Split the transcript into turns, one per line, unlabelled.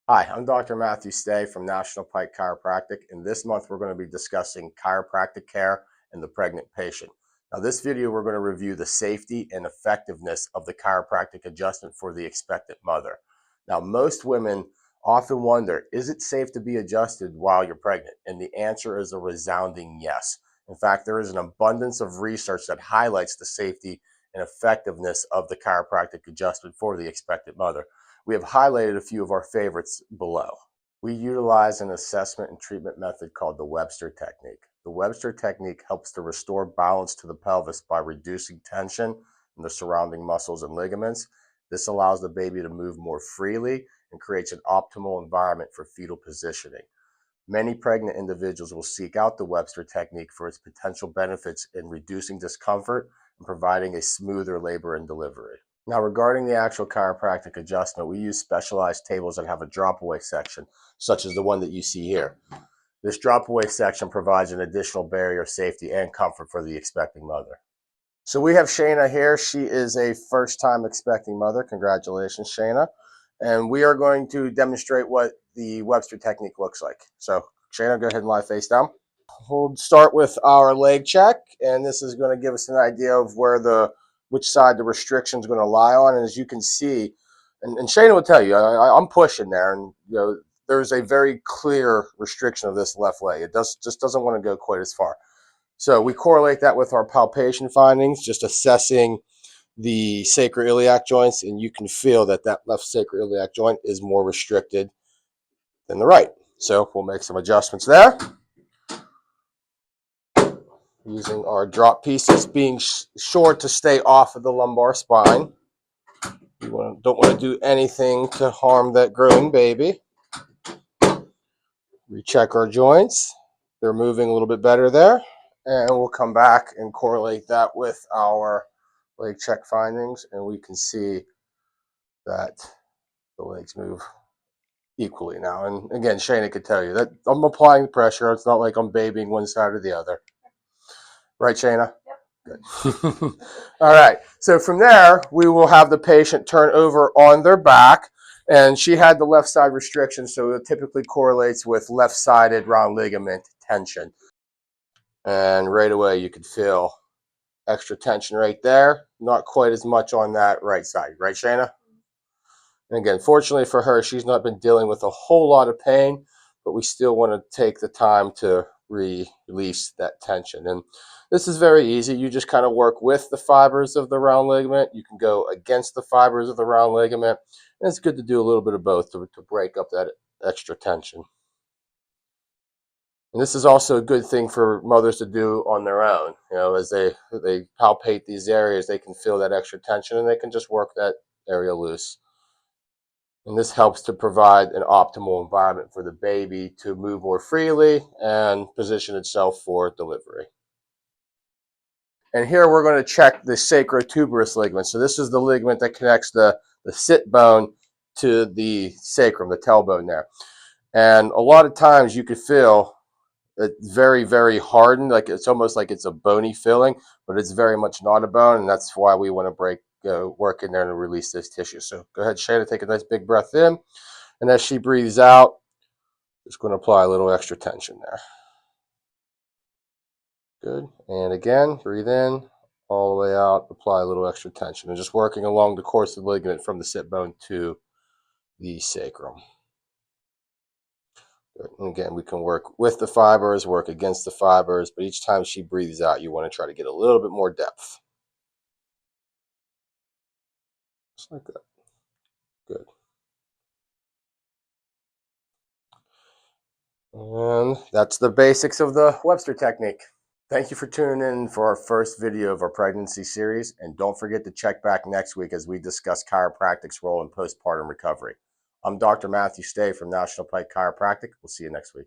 Hi, I'm Dr. Matthew Stay from National Pike Chiropractic, and this month we're going to be discussing chiropractic care in the pregnant patient. Now, this video we're going to review the safety and effectiveness of the chiropractic adjustment for the expectant mother. Now, most women often wonder, is it safe to be adjusted while you're pregnant? And the answer is a resounding yes. In fact, there is an abundance of research that highlights the safety and effectiveness of the chiropractic adjustment for the expectant mother. We have highlighted a few of our favorites below. We utilize an assessment and treatment method called the Webster Technique. The Webster Technique helps to restore balance to the pelvis by reducing tension in the surrounding muscles and ligaments. This allows the baby to move more freely and creates an optimal environment for fetal positioning. Many pregnant individuals will seek out the Webster Technique for its potential benefits in reducing discomfort and providing a smoother labor and delivery. Now, regarding the actual chiropractic adjustment, we use specialized tables that have a drop-away section, such as the one that you see here. This drop-away section provides an additional barrier of safety and comfort for the expecting mother. So we have Shayna here. She is a first-time expecting mother. Congratulations, Shayna. And we are going to demonstrate what the Webster Technique looks like. So, Shayna, go ahead and lie face down. We'll start with our leg check, and this is going to give us an idea of which side the restriction is going to lie on. And as you can see, and Shayna will tell you, I'm pushing there, and there's a very clear restriction of this left leg. It just doesn't want to go quite as far. So we correlate that with our palpation findings, just assessing the sacroiliac joints, and you can feel that left sacroiliac joint is more restricted than the right. So we'll make some adjustments there. Using our drop pieces, being sure to stay off of the lumbar spine. You don't want to do anything to harm that growing baby. Recheck our joints. They're moving a little bit better there. And we'll come back and correlate that with our leg check findings, and we can see that the legs move equally now. And again, Shayna could tell you that I'm applying pressure. It's not like I'm babying one side or the other. Right, Shayna? Good. All right. So from there, we will have the patient turn over on their back. And she had the left side restriction, so it typically correlates with left-sided round ligament tension. And right away, you could feel extra tension right there. Not quite as much on that right side. Right, Shayna? And again, fortunately for her, she's not been dealing with a whole lot of pain, but we still want to take the time to release that tension. And this is very easy. You just kind of work with the fibers of the round ligament. You can go against the fibers of the round ligament. And it's good to do a little bit of both to break up that extra tension. And this is also a good thing for mothers to do on their own. As they palpate these areas, they can feel that extra tension and they can just work that area loose. And this helps to provide an optimal environment for the baby to move more freely and position itself for delivery. And here we're going to check the sacrotuberous ligament. So this is the ligament that connects the sit bone to the sacrum, the tailbone there. And a lot of times you could feel it's very, very hardened. Like it's almost like it's a bony filling, but it's very much not a bone. And that's why we want to work in there to release this tissue. So go ahead, Shayna, take a nice big breath in. And as she breathes out, just going to apply a little extra tension there. Good. And again, breathe in, all the way out, apply a little extra tension. And just working along the course of the ligament from the sit bone to the sacrum. Good. And again, we can work with the fibers, work against the fibers, but each time she breathes out, you want to try to get a little bit more depth. Just like that. Good. And that's the basics of the Webster Technique. Thank you for tuning in for our first video of our pregnancy series, and don't forget to check back next week as we discuss chiropractic's role in postpartum recovery. I'm Dr. Matthew Stay from National Pike Chiropractic. We'll see you next week.